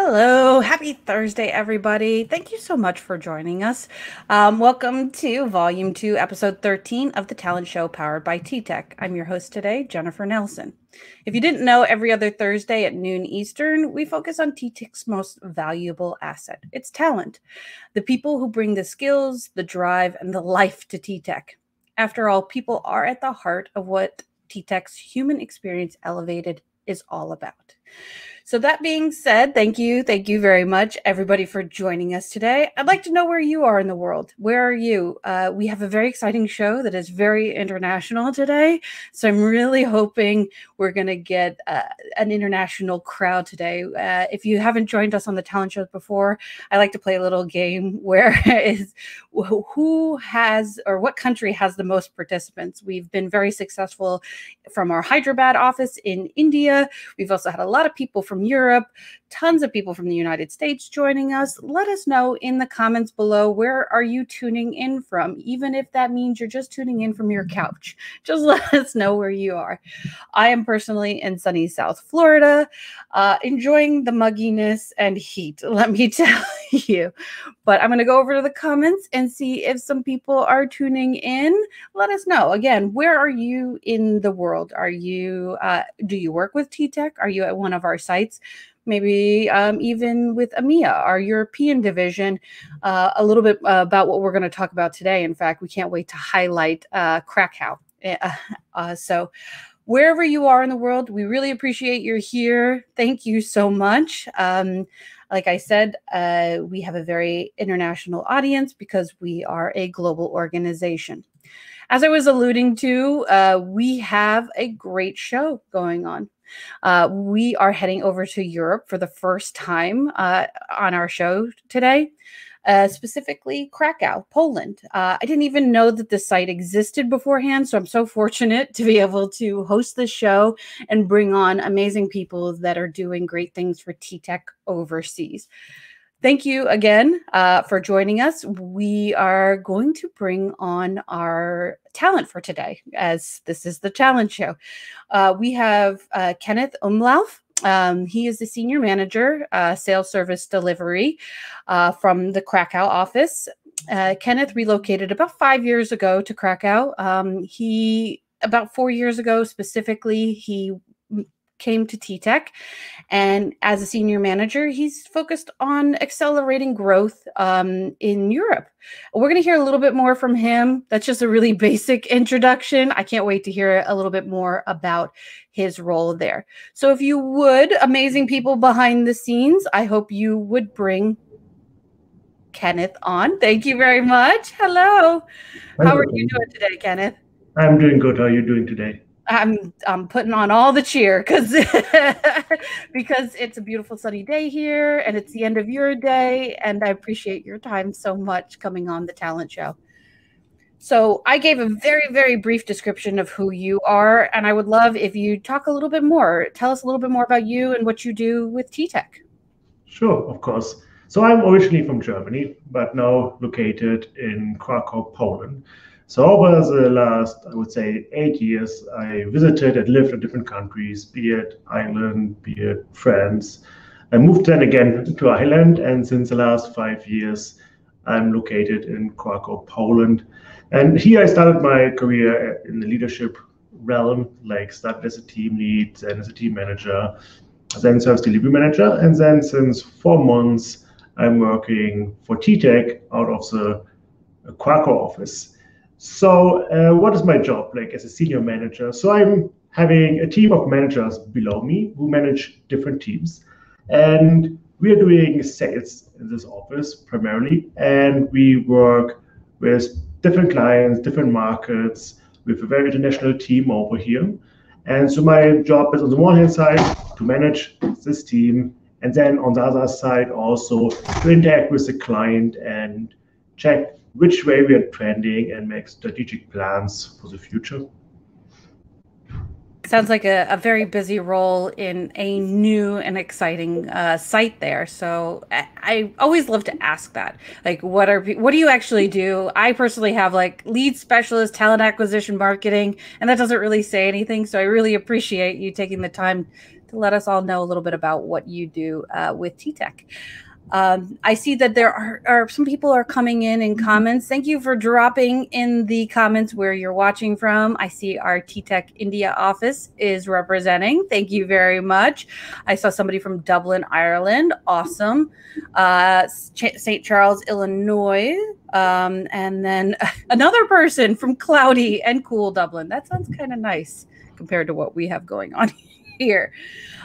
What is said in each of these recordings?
Hello, happy Thursday, everybody. Thank you so much for joining us. Welcome to Volume 2, Episode 13 of the Talent Show powered by TTEC. I'm your host today, Jennifer Nelson. If you didn't know, every other Thursday at noon Eastern, we focus on TTEC's most valuable asset. It's talent, the people who bring the skills, the drive, and the life to TTEC. After all, people are at the heart of what TTEC's Human Experience Elevated is all about. So that being said, thank you very much, everybody, for joining us today. I'd like to know where you are in the world. Where are you? We have a very exciting show that is very international today, so I'm really hoping we're going to get an international crowd today. If you haven't joined us on the talent shows before, I like to play a little game where is who has or what country has the most participants. We've been very successful from our Hyderabad office in India. We've also had a lot of people from Europe, tons of people from the United States joining us. Let us know in the comments below, where are you tuning in from? Even if that means you're just tuning in from your couch, just let us know where you are. I am personally in sunny South Florida, enjoying the mugginess and heat, let me tell you. But I'm going to go over to the comments and see if some people are tuning in. Let us know. Again, where are you in the world? Are you, do you work with TTEC? Are you at one of our sites? Maybe even with EMEA, our European division, a little bit about what we're going to talk about today. In fact, we can't wait to highlight Krakow. So wherever you are in the world, we really appreciate you're here. Thank you so much. Like I said, we have a very international audience because we are a global organization. As I was alluding to, we have a great show going on. We are heading over to Europe for the first time on our show today, specifically Krakow, Poland. I didn't even know that the site existed beforehand, so I'm so fortunate to be able to host this show and bring on amazing people that are doing great things for TTEC overseas. Thank you again for joining us. We are going to bring on our talent for today, as this is the talent show. We have Keneth Umlauf. He is the senior manager, sales service delivery from the Krakow office. Kenneth relocated about 5 years ago to Krakow. About 4 years ago specifically, he came to TTEC, and as a senior manager, he's focused on accelerating growth in Europe. We're going to hear a little bit more from him. That's just a really basic introduction. I can't wait to hear a little bit more about his role there. So if you would, amazing people behind the scenes, I hope you would bring Kenneth on. Thank you very much. Hello. How are you doing today, Kenneth? I'm doing good. How are you doing today? I'm putting on all the cheer because it's a beautiful sunny day here and it's the end of your day, and I appreciate your time so much coming on the talent show. So I gave a very, very brief description of who you are, and I would love if you talk a little bit more. Tell us a little bit more about you and what you do with TTEC. Sure, of course. So I'm originally from Germany, but now located in Krakow, Poland. So over the last, I would say, 8 years, I visited and lived in different countries, be it Ireland, be it France. I moved then again to Ireland, and since the last 5 years, I'm located in Krakow, Poland. And here I started my career in the leadership realm, like started as a team lead, then as a team manager, then service delivery manager. And then since 4 months, I'm working for TTEC out of the Krakow office. So what is my job like as a senior manager? So I'm having a team of managers below me who manage different teams. And we are doing sales in this office primarily. And we work with different clients, different markets, with a very international team over here. And so my job is on the one hand side to manage this team, and then on the other side also to interact with the client and check which way we are trending and make strategic plans for the future. Sounds like a very busy role in a new and exciting site there. So I always love to ask that. Like, what do you actually do? I personally have like lead specialist, talent acquisition, marketing, and that doesn't really say anything. So I really appreciate you taking the time to let us all know a little bit about what you do with TTEC. I see that there are some people are coming in comments. Thank you for dropping in the comments where you're watching from. I see our TTEC India office is representing. Thank you very much. I saw somebody from Dublin, Ireland. Awesome. St. Charles, Illinois. And then another person from cloudy and cool Dublin. That sounds kind of nice compared to what we have going on here.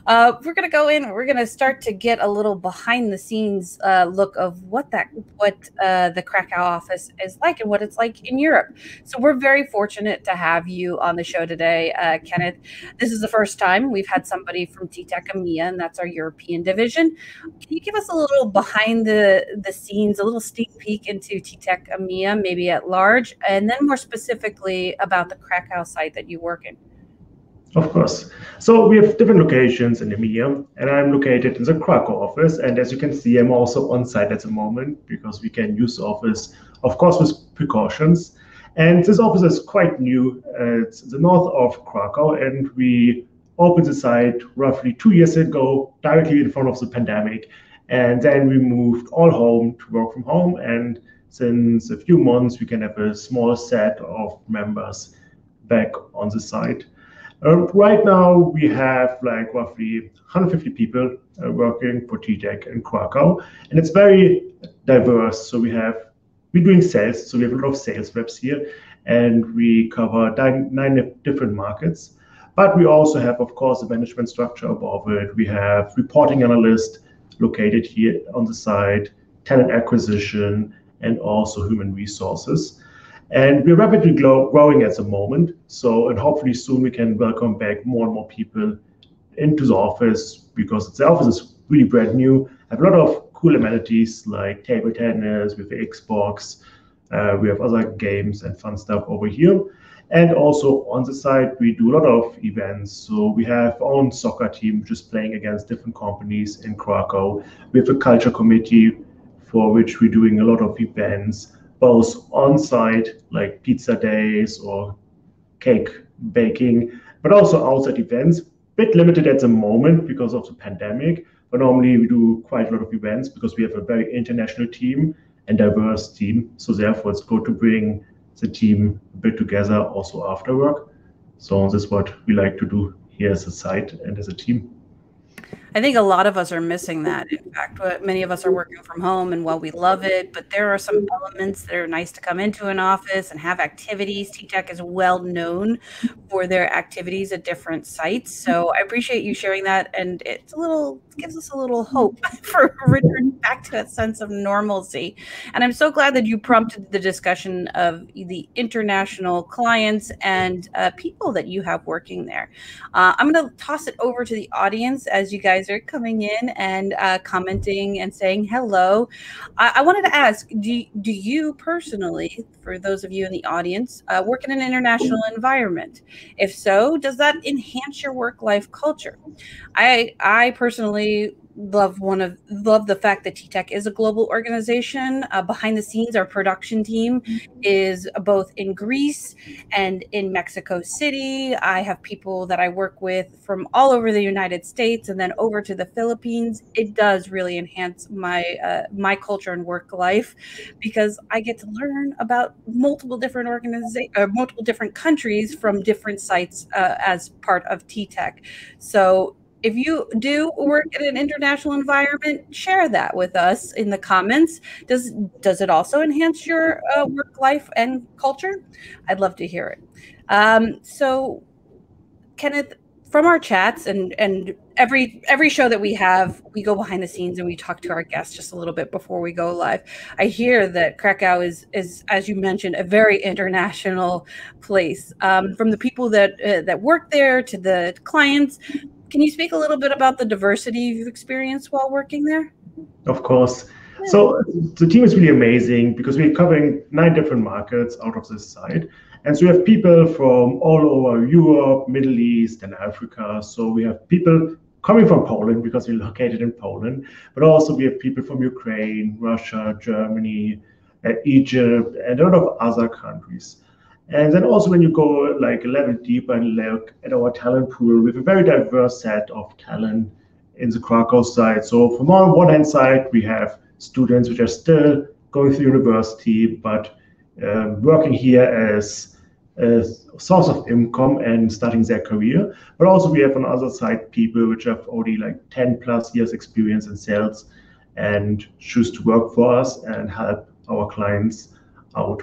We're going to go in. We're going to start to get a little behind the scenes look of what the Krakow office is like and what it's like in Europe. So we're very fortunate to have you on the show today, Kenneth. This is the first time we've had somebody from TTEC EMEA, and that's our European division. Can you give us a little behind the scenes, a little sneak peek into TTEC EMEA, maybe at large, and then more specifically about the Krakow site that you work in? Of course. So we have different locations in EMEA, and I'm located in the Krakow office. And as you can see, I'm also on site at the moment because we can use the office, of course, with precautions. And this office is quite new. It's the north of Krakow, and we opened the site roughly 2 years ago, directly in front of the pandemic. And then we moved all home to work from home. And since a few months, we can have a small set of members back on the site. Right now, we have like roughly 150 people working for TTEC in Krakow, and it's very diverse. So we're doing sales, so we have a lot of sales reps here, and we cover nine different markets. But we also have, of course, a management structure above it. We have reporting analysts located here on the site, talent acquisition, and also human resources. And we're rapidly growing at the moment. And hopefully soon we can welcome back more and more people into the office because the office is really brand new. I have a lot of cool amenities like table tennis with the Xbox. We have other games and fun stuff over here. And also on the side, we do a lot of events. So we have our own soccer team just playing against different companies in Krakow. We have a culture committee for which we're doing a lot of events, both on-site, like pizza days or cake baking, but also outside events. Bit limited at the moment because of the pandemic, but normally we do quite a lot of events because we have a very international team and diverse team. So therefore, it's good to bring the team a bit together also after work. So this is what we like to do here as a site and as a team. I think a lot of us are missing that. In fact, many of us are working from home, and while we love it, but there are some elements that are nice to come into an office and have activities. TTEC is well known for their activities at different sites. So I appreciate you sharing that, and it gives us a little hope for returning back to that sense of normalcy. And I'm so glad that you prompted the discussion of the international clients and people that you have working there. I'm going to toss it over to the audience as you guys are coming in and commenting and saying hello. I wanted to ask, do you personally, for those of you in the audience, work in an international environment? If so, does that enhance your work-life culture? I personally love the fact that TTEC is a global organization. Behind the scenes, our production team is both in Greece and in Mexico City. I have people that I work with from all over the United States and then over to the Philippines. It does really enhance my culture and work life because I get to learn about multiple different multiple different countries from different sites as part of TTEC. So if you do work in an international environment, share that with us in the comments. Does it also enhance your work life and culture? I'd love to hear it. So, Kenneth, from our chats and every show that we have, we go behind the scenes and we talk to our guests just a little bit before we go live. I hear that Krakow is as you mentioned, a very international place. From the people that work there to the clients. Can you speak a little bit about the diversity you've experienced while working there? Of course. So the team is really amazing because we're covering 9 different markets out of this site. And so we have people from all over Europe, Middle East, and Africa. So we have people coming from Poland because we're located in Poland, but also we have people from Ukraine, Russia, Germany, Egypt, and a lot of other countries. And then also when you go like a level deeper and look at our talent pool, we have a very diverse set of talent in the Krakow side. So from on one hand side, we have students which are still going through university, but working here as a source of income and starting their career. But also we have on the other side people which have already like 10 plus years experience in sales and choose to work for us and help our clients out.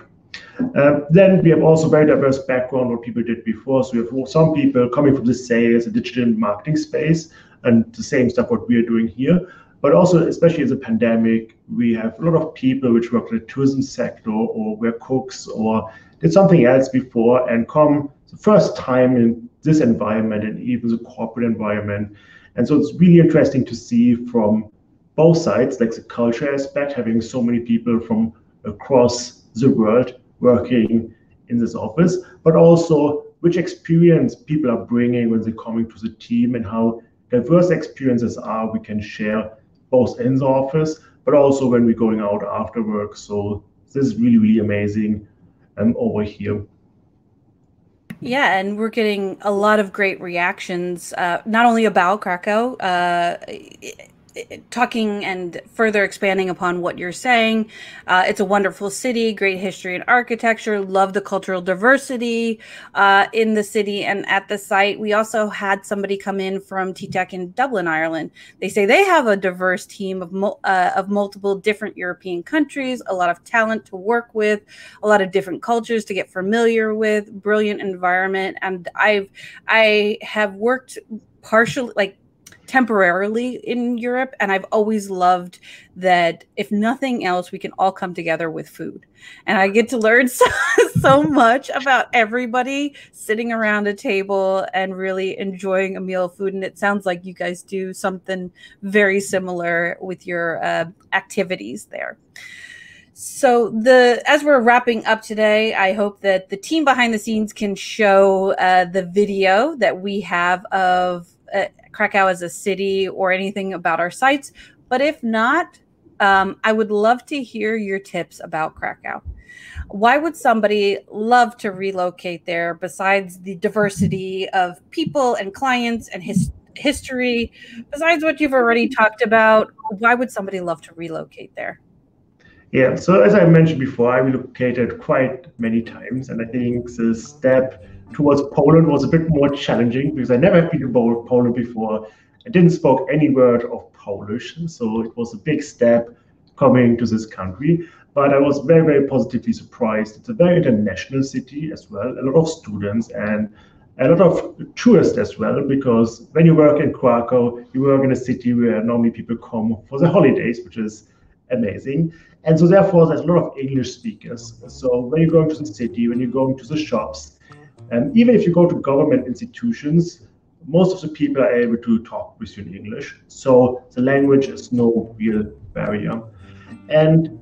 Then we have also very diverse background what people did before. So we have some people coming from the sales and digital marketing space and the same stuff what we are doing here. But also, especially as a pandemic, we have a lot of people which work in the tourism sector or were cooks or did something else before and come the first time in this environment and even the corporate environment. And so it's really interesting to see from both sides, like the culture aspect, having so many people from across the world working in this office, but also which experience people are bringing when they're coming to the team and how diverse experiences are we can share both in the office, but also when we're going out after work. So this is really, really amazing over here. Yeah, and we're getting a lot of great reactions, not only about Krakow, talking and further expanding upon what you're saying. It's a wonderful city, great history and architecture, love the cultural diversity in the city and at the site. We also had somebody come in from TTEC in Dublin, Ireland. They say they have a diverse team of multiple different European countries, a lot of talent to work with, a lot of different cultures to get familiar with, brilliant environment. And I have worked partially, like, temporarily in Europe, and I've always loved that if nothing else we can all come together with food, and I get to learn so much about everybody sitting around a table and really enjoying a meal of food. And it sounds like you guys do something very similar with your activities there. So as we're wrapping up today, I hope that the team behind the scenes can show the video that we have of Krakow as a city or anything about our sites. But if not, I would love to hear your tips about Krakow. Why would somebody love to relocate there besides the diversity of people and clients and history? Besides what you've already talked about, why would somebody love to relocate there? Yeah, so as I mentioned before, I relocated quite many times, and I think the step towards Poland was a bit more challenging because I never been to Poland before. I didn't spoke any word of Polish, so it was a big step coming to this country. But I was very, very positively surprised. It's a very international city as well, a lot of students and a lot of tourists as well, because when you work in Krakow, you work in a city where normally people come for the holidays, which is amazing. And so therefore, there's a lot of English speakers. So when you're going to the city, when you're going to the shops, and even if you go to government institutions, most of the people are able to talk with you in English. So the language is no real barrier. And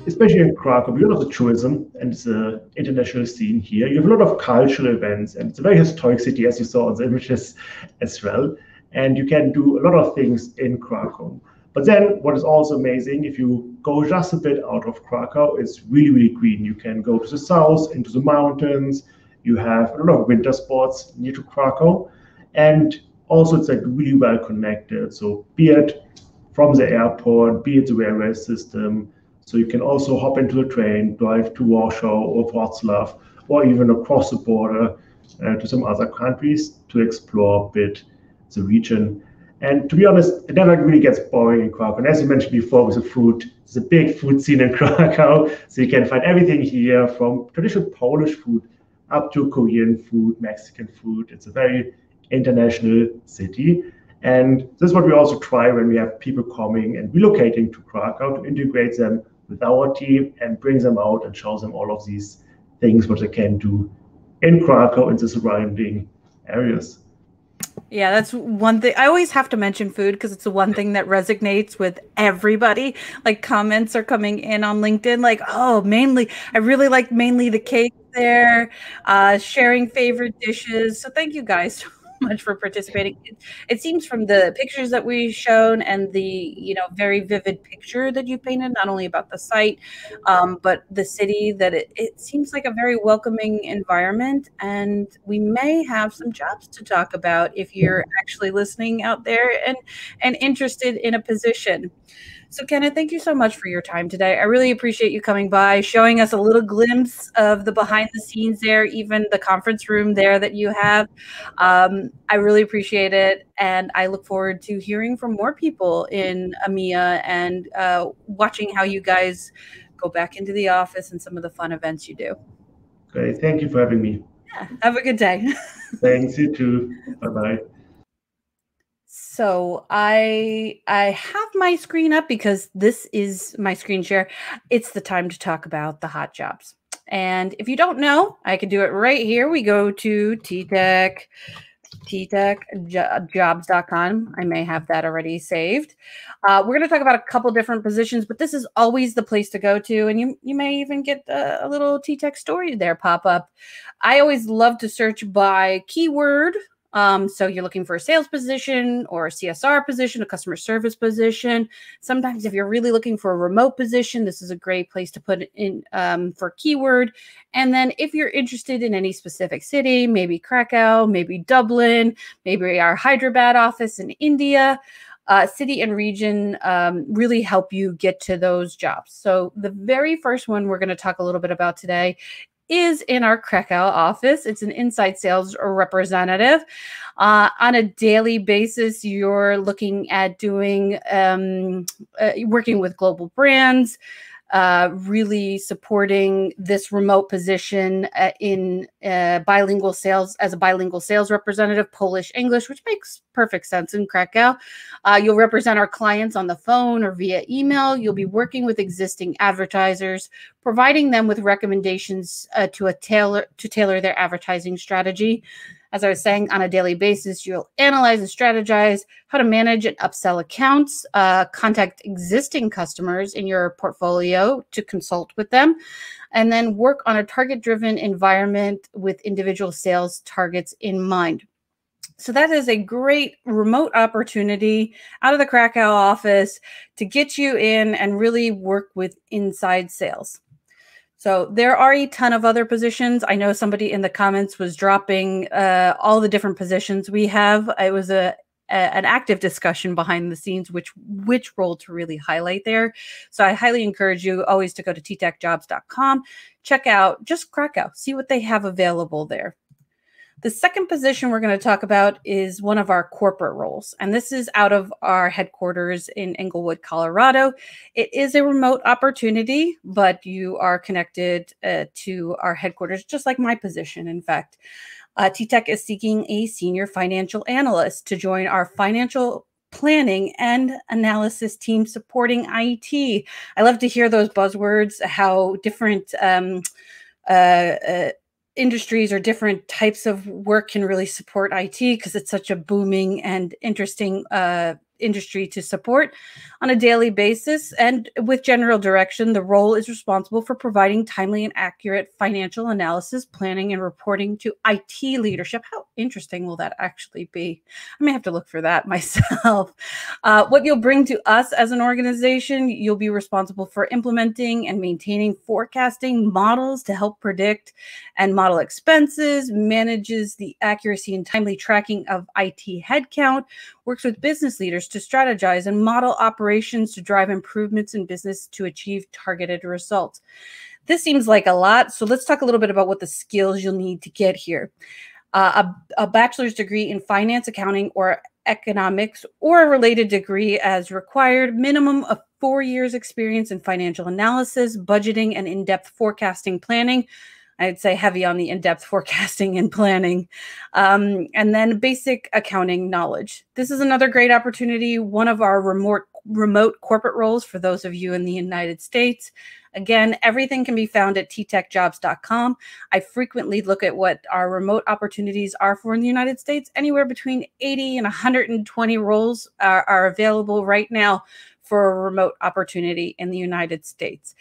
especially in Krakow, we have a lot of tourism and it's an international scene here. You have a lot of cultural events, and it's a very historic city, as you saw on the images as well. And you can do a lot of things in Krakow. But then what is also amazing, if you go just a bit out of Krakow, it's really, really green. You can go to the south, into the mountains. You have a lot of winter sports near to Krakow. And also it's like really well connected. So be it from the airport, be it the railway system. So you can also hop into the train, drive to Warsaw or Wrocław, or even across the border to some other countries to explore a bit the region. And to be honest, it never really gets boring in Krakow. And as you mentioned before with the food, there's a big food scene in Krakow. So you can find everything here from traditional Polish food up to Korean food, Mexican food. It's a very international city. And this is what we also try when we have people coming and relocating to Krakow, to integrate them with our team and bring them out and show them all of these things what they can do in Krakow and the surrounding areas. Yeah, that's one thing. I always have to mention food because it's the one thing that resonates with everybody. Like comments are coming in on LinkedIn, like, oh, I really like mainly the cake there, sharing favorite dishes. So thank you guys much for participating. It seems from the pictures that we've shown and the, very vivid picture that you painted, not only about the site, but the city, that it seems like a very welcoming environment. And we may have some jobs to talk about if you're actually listening out there and interested in a position. So, Kenneth, thank you so much for your time today. I really appreciate you coming by, showing us a little glimpse of the behind the scenes there, even the conference room there that you have. I really appreciate it. And I look forward to hearing from more people in EMEA and watching how you guys go back into the office and some of the fun events you do. Great. Thank you for having me. Yeah, have a good day. Thanks, you too. Bye-bye. So I have my screen up because this is my screen share. It's the time to talk about the hot jobs. And if you don't know, I can do it right here. We go to TTEC, TTECjobs.com. I may have that already saved. We're going to talk about a couple different positions, but this is always the place to go to. And you may even get a little TTEC story there pop up. I always love to search by keyword. So you're looking for a sales position or a CSR position, a customer service position. Sometimes if you're really looking for a remote position, this is a great place to put it in for keyword. And then if you're interested in any specific city, maybe Krakow, maybe Dublin, maybe our Hyderabad office in India, city and region really help you get to those jobs. So the very first one we're going to talk a little bit about today is in our Krakow office. It's an inside sales representative. On a daily basis, you're looking at doing working with global brands, really supporting this remote position in bilingual sales as a bilingual sales representative, Polish, English, which makes perfect sense in Krakow. You'll represent our clients on the phone or via email. You'll be working with existing advertisers, providing them with recommendations to tailor their advertising strategy. As I was saying, on a daily basis, you'll analyze and strategize how to manage and upsell accounts, contact existing customers in your portfolio to consult with them, and then work on a target-driven environment with individual sales targets in mind. So that is a great remote opportunity out of the Krakow office to get you in and really work with inside sales. So there are a ton of other positions. I know somebody in the comments was dropping all the different positions we have. It was an active discussion behind the scenes, which role to really highlight there. So I highly encourage you always to go to ttecjobs.com, check out just Krakow, see what they have available there. The second position we're going to talk about is one of our corporate roles, and this is out of our headquarters in Englewood, Colorado. It is a remote opportunity, but you are connected to our headquarters, just like my position, in fact. TTEC is seeking a senior financial analyst to join our financial planning and analysis team supporting IT. I love to hear those buzzwords, how different industries or different types of work can really support IT, because it's such a booming and interesting industry to support on a daily basis. And with general direction, the role is responsible for providing timely and accurate financial analysis, planning, and reporting to IT leadership. How interesting will that actually be? I may have to look for that myself. What you'll bring to us as an organization, you'll be responsible for implementing and maintaining forecasting models to help predict and model expenses, manages the accuracy and timely tracking of IT headcount, works with business leaders to strategize and model operations to drive improvements in business to achieve targeted results. This seems like a lot, so let's talk a little bit about what the skills you'll need to get here. A bachelor's degree in finance, accounting, or economics, or a related degree as required, minimum of 4 years experience in financial analysis, budgeting, and in-depth forecasting planning. I'd say heavy on the in-depth forecasting and planning, and then basic accounting knowledge. This is another great opportunity, one of our remote corporate roles for those of you in the United States. Again, everything can be found at ttecjobs.com. I frequently look at what our remote opportunities are for in the United States. Anywhere between 80 and 120 roles are available right now for a remote opportunity in the United States.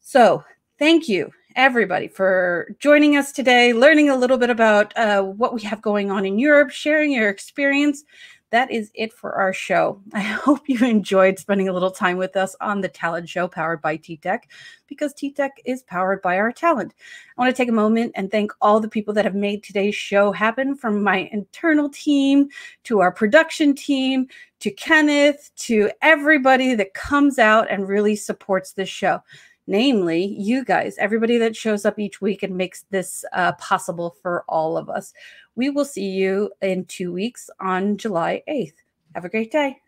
So thank you. everybody for joining us today, learning a little bit about what we have going on in Europe, sharing your experience. That is it for our show. I hope you enjoyed spending a little time with us on the Talent Show powered by TTEC, because TTEC is powered by our talent. I want to take a moment and thank all the people that have made today's show happen, from my internal team to our production team to Kenneth to everybody that comes out and really supports this show. Namely, you guys, everybody that shows up each week and makes this possible for all of us. We will see you in 2 weeks on July 8th. Have a great day.